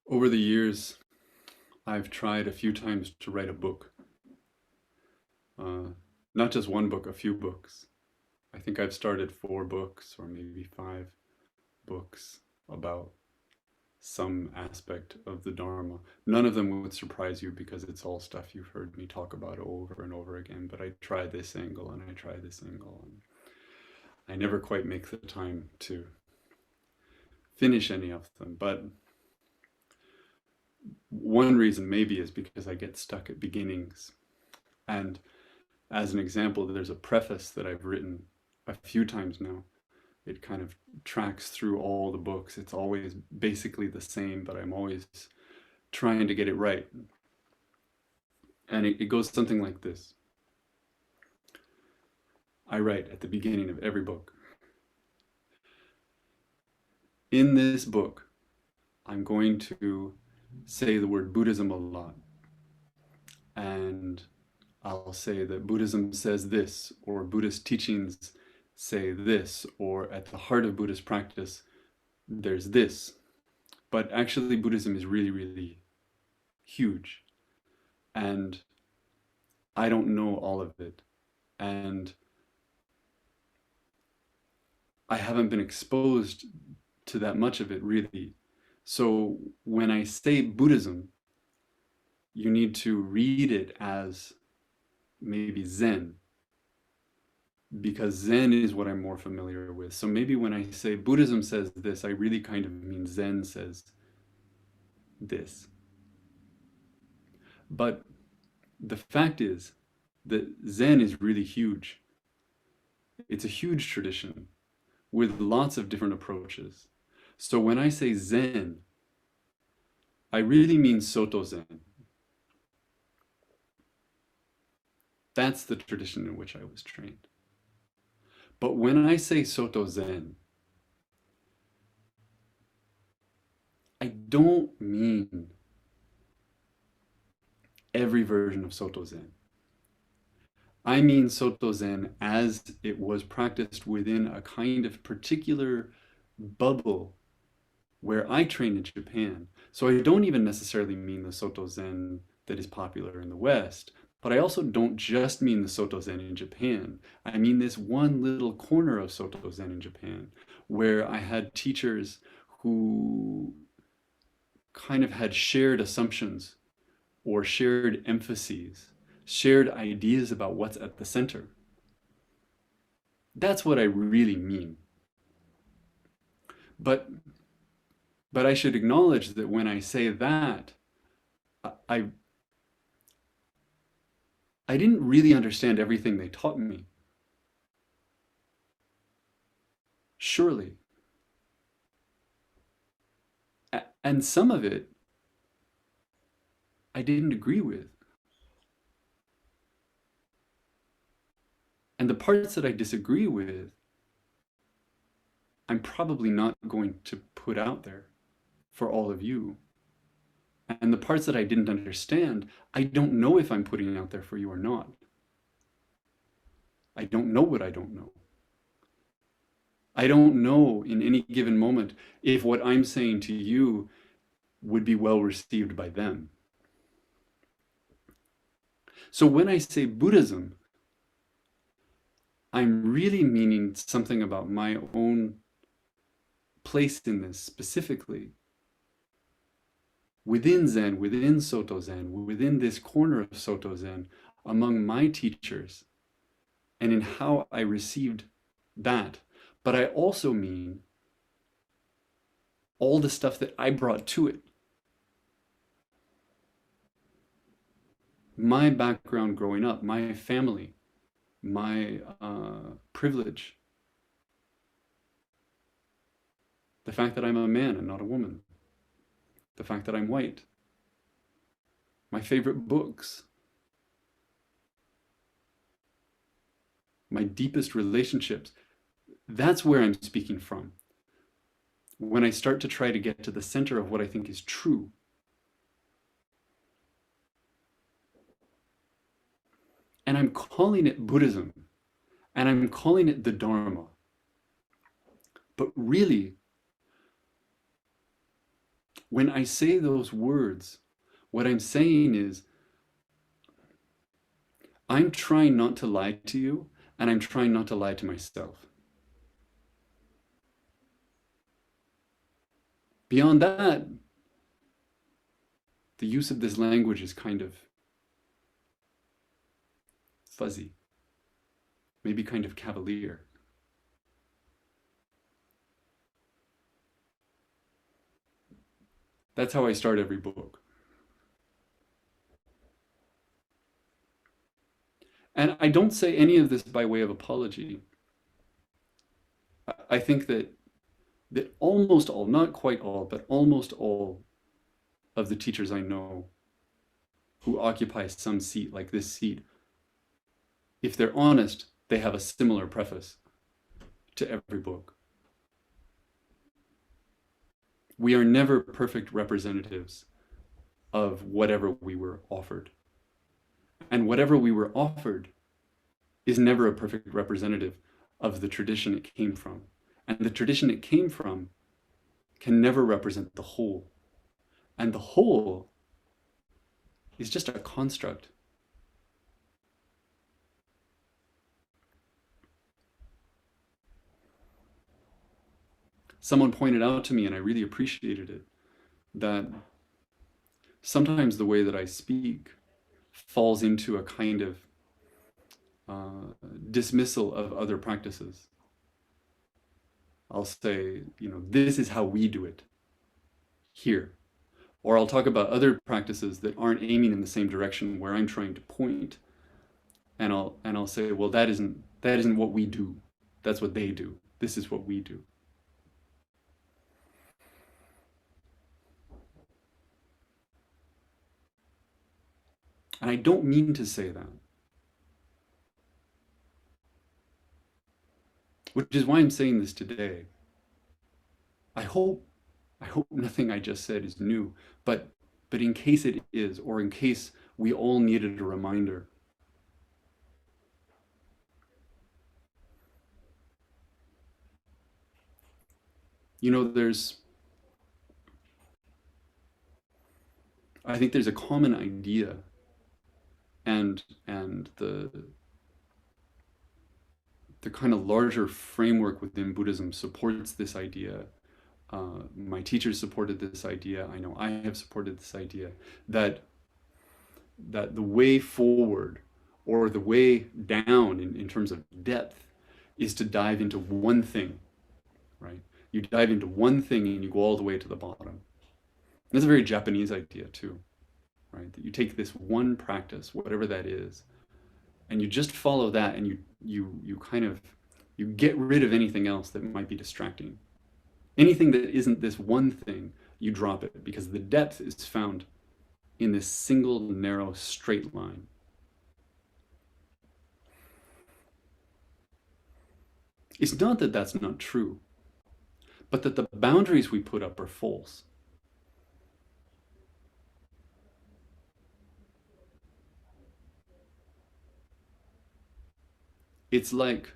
Over the years, I've tried a few times to write a book. Uh, Not just one book, a few books. I think I've started 4 books or maybe 5 books about some aspect of the Dharma. None of them would surprise you because it's all stuff you've heard me talk about over and over again, but I try this angle and I try this angle, and I never quite make the time to finish any of them. But one reason maybe is because I get stuck at beginnings. And as an example, there's a preface that I've written a few times now. It kind of tracks through all the books. It's always basically the same, but I'm always trying to get it right. And it goes something like this. I write at the beginning of every book, in this book, I'm going to say the word Buddhism a lot. And I'll say that Buddhism says this, or Buddhist teachings say this, or at the heart of Buddhist practice, there's this. But actually, Buddhism is really, really huge. And I don't know all of it. And I haven't been exposed to that much of it, really. So when I say Buddhism, you need to read it as maybe Zen, because Zen is what I'm more familiar with. So maybe when I say Buddhism says this, I really kind of mean Zen says this. But the fact is that Zen is really huge. It's a huge tradition with lots of different approaches. So when I say Zen, I really mean Sotobozen. That's the tradition in which I was trained. But when I say Sotobozen, I don't mean every version of Sotobozen. I mean Sotobozen as it was practiced within a kind of particular bubble where I trained in Japan. So I don't even necessarily mean the Sotobozen that is popular in the West, but I also don't just mean the Sotobozen in Japan. I mean this one little corner of Sotobozen in Japan, where I had teachers who kind of had shared assumptions or shared emphases, shared ideas about what's at the center. That's what I really mean. But I should acknowledge that when I say that, I didn't really understand everything they taught me. Surely. And some of it I didn't agree with. And the parts that I disagree with, I'm probably not going to put out there for all of you. And the parts that I didn't understand, I don't know if I'm putting out there for you or not. I don't know what I don't know. I don't know in any given moment if what I'm saying to you would be well received by them. So when I say Buddhism, I'm really meaning something about my own place in this specifically. Within Zen, within Sotobozen, within this corner of Sotobozen, among my teachers, and in how I received that. But I also mean all the stuff that I brought to it. My background growing up, my family, my privilege, the fact that I'm a man and not a woman, the fact that I'm white, my favorite books, my deepest relationships. That's where I'm speaking from. When I start to try to get to the center of what I think is true. And I'm calling it Buddhism, and I'm calling it the Dharma. But really, When I say those words, what I'm saying is, I'm trying not to lie to you, and I'm trying not to lie to myself. Beyond that, the use of this language is kind of fuzzy, maybe kind of cavalier. That's how I start every book. And I don't say any of this by way of apology. I think that almost all, not quite all, but almost all of the teachers I know who occupy some seat like this seat, if they're honest, they have a similar preface to every book. We are never perfect representatives of whatever we were offered. And whatever we were offered is never a perfect representative of the tradition it came from. And the tradition it came from can never represent the whole. And the whole is just a construct. Someone pointed out to me, and I really appreciated it, that sometimes the way that I speak falls into a kind of dismissal of other practices. I'll say, this is how we do it here. Or I'll talk about other practices that aren't aiming in the same direction where I'm trying to point. And I'll say, well, that isn't what we do. That's what they do. This is what we do. And I don't mean to say that. Which is why I'm saying this today. I hope nothing I just said is new, but in case it is, or in case we all needed a reminder, I think there's a common idea, and the kind of larger framework within Buddhism supports this idea. My teachers supported this idea. I know I have supported this idea that the way forward, or the way down in terms of depth, is to dive into one thing, right? You dive into one thing and you go all the way to the bottom. That's a very Japanese idea too, right? That you take this one practice, whatever that is, and you just follow that, and you get rid of anything else that might be distracting. Anything that isn't this one thing, you drop it, because the depth is found in this single narrow straight line. It's not that that's not true, but that the boundaries we put up are false. It's like,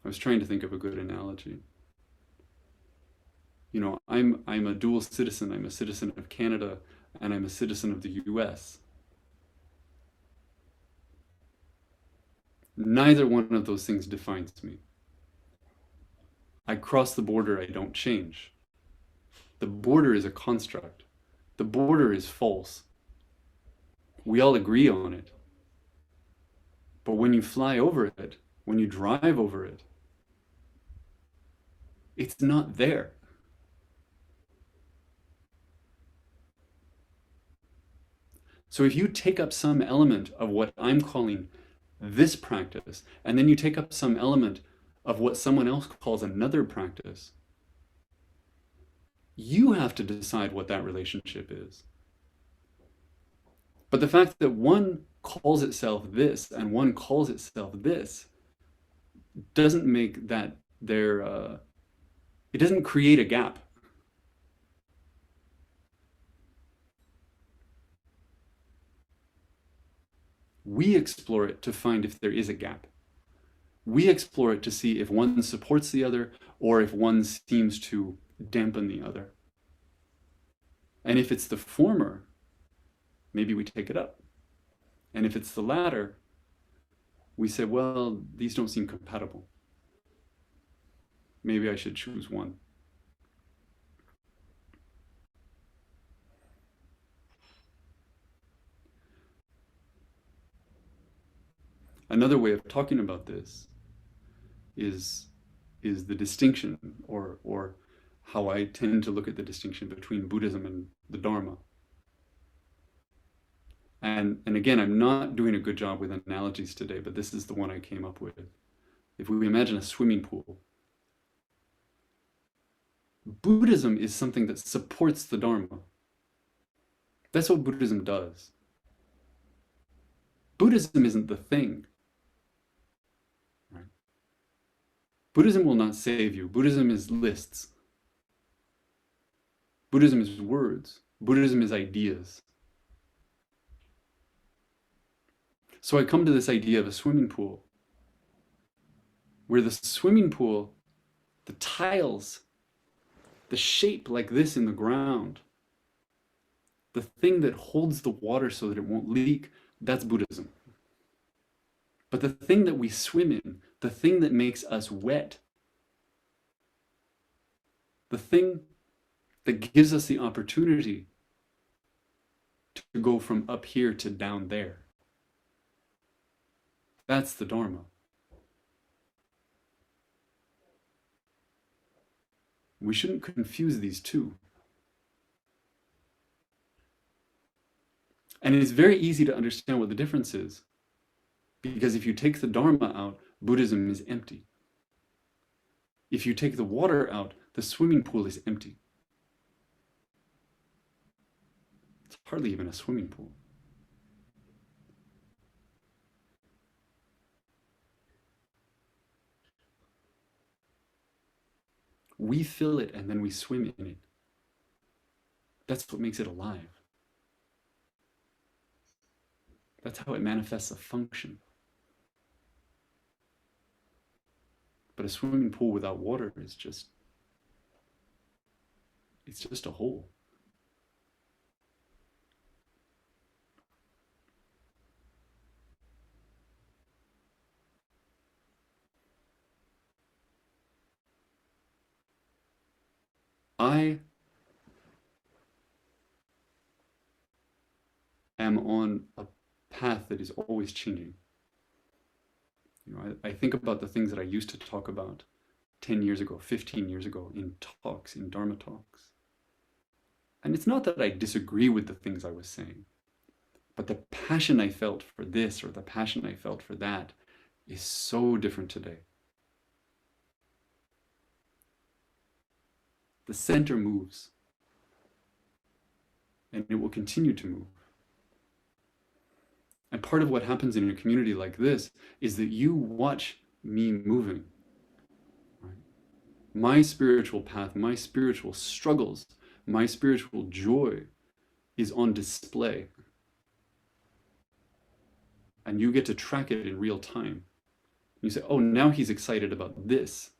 I was trying to think of a good analogy. I'm a dual citizen. I'm a citizen of Canada, and I'm a citizen of the US. Neither one of those things defines me. I cross the border, I don't change. The border is a construct. The border is false. We all agree on it. But when you fly over it, when you drive over it, it's not there. So if you take up some element of what I'm calling this practice, and then you take up some element of what someone else calls another practice, you have to decide what that relationship is. But the fact that one calls itself this and one calls itself this doesn't make that it doesn't create a gap. We explore it to find if there is a gap. We explore it to see if one supports the other, or if one seems to dampen the other. And if it's the former, maybe we take it up. And if it's the latter, we say, well, these don't seem compatible. Maybe I should choose one. Another way of talking about this is the distinction, or how I tend to look at the distinction between Buddhism and the Dharma. And again, I'm not doing a good job with analogies today, but this is the one I came up with. If we imagine a swimming pool, Buddhism is something that supports the Dharma. That's what Buddhism does. Buddhism isn't the thing. Right? Buddhism will not save you. Buddhism is lists. Buddhism is words. Buddhism is ideas. So I come to this idea of a swimming pool, where the swimming pool, the tiles, the shape like this in the ground, the thing that holds the water so that it won't leak, that's Buddhism. But the thing that we swim in, the thing that makes us wet, the thing that gives us the opportunity to go from up here to down there, that's the Dharma. We shouldn't confuse these two. And it's very easy to understand what the difference is, because if you take the Dharma out, Buddhism is empty. If you take the water out, the swimming pool is empty. It's hardly even a swimming pool. We fill it and then we swim in it. That's what makes it alive. That's how it manifests a function. But a swimming pool without water is just, it's just a hole. I am on a path that is always changing. I think about the things that I used to talk about 10 years ago, 15 years ago in talks, in Dharma talks. And it's not that I disagree with the things I was saying, but the passion I felt for this or the passion I felt for that is so different today. The center moves, and it will continue to move. And part of what happens in a community like this is that you watch me moving. Right? My spiritual path, my spiritual struggles, my spiritual joy is on display. And you get to track it in real time. You say, oh, now he's excited about this.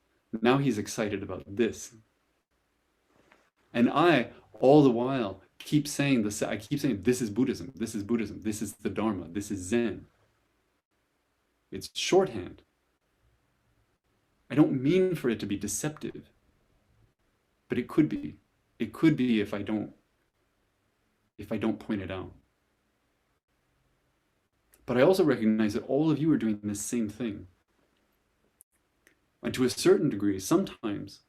Now he's excited about this. And I, all the while, keep saying this. I keep saying, this is Buddhism, this is Buddhism, this is the Dharma, this is Zen. It's shorthand. I don't mean for it to be deceptive, but it could be. It could be if I don't point it out. But I also recognize that all of you are doing the same thing. And to a certain degree, sometimes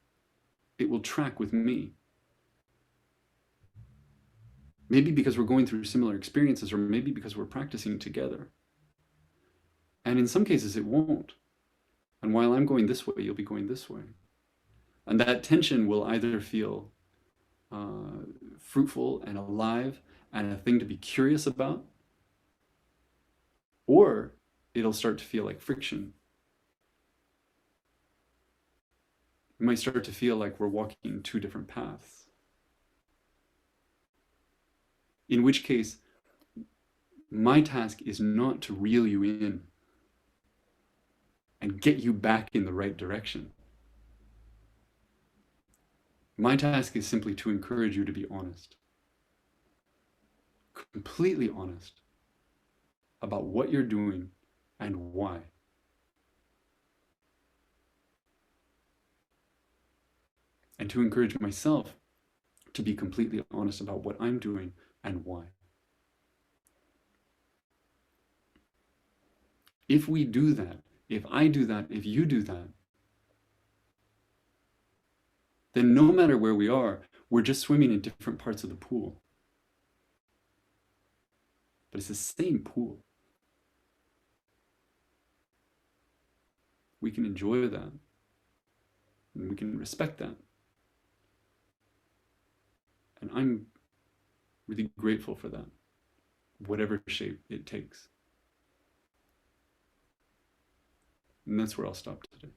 it will track with me. Maybe because we're going through similar experiences, or maybe because we're practicing together. And in some cases, it won't. And while I'm going this way, you'll be going this way. And that tension will either feel fruitful and alive and a thing to be curious about, or it'll start to feel like friction. It might start to feel like we're walking two different paths. In which case, my task is not to reel you in and get you back in the right direction. My task is simply to encourage you to be honest. completely honest about what you're doing and why. And to encourage myself to be completely honest about what I'm doing and why. If we do that, if I do that, if you do that, then no matter where we are, we're just swimming in different parts of the pool. But it's the same pool. We can enjoy that. And we can respect that. And I'm really grateful for that, whatever shape it takes. And that's where I'll stop today.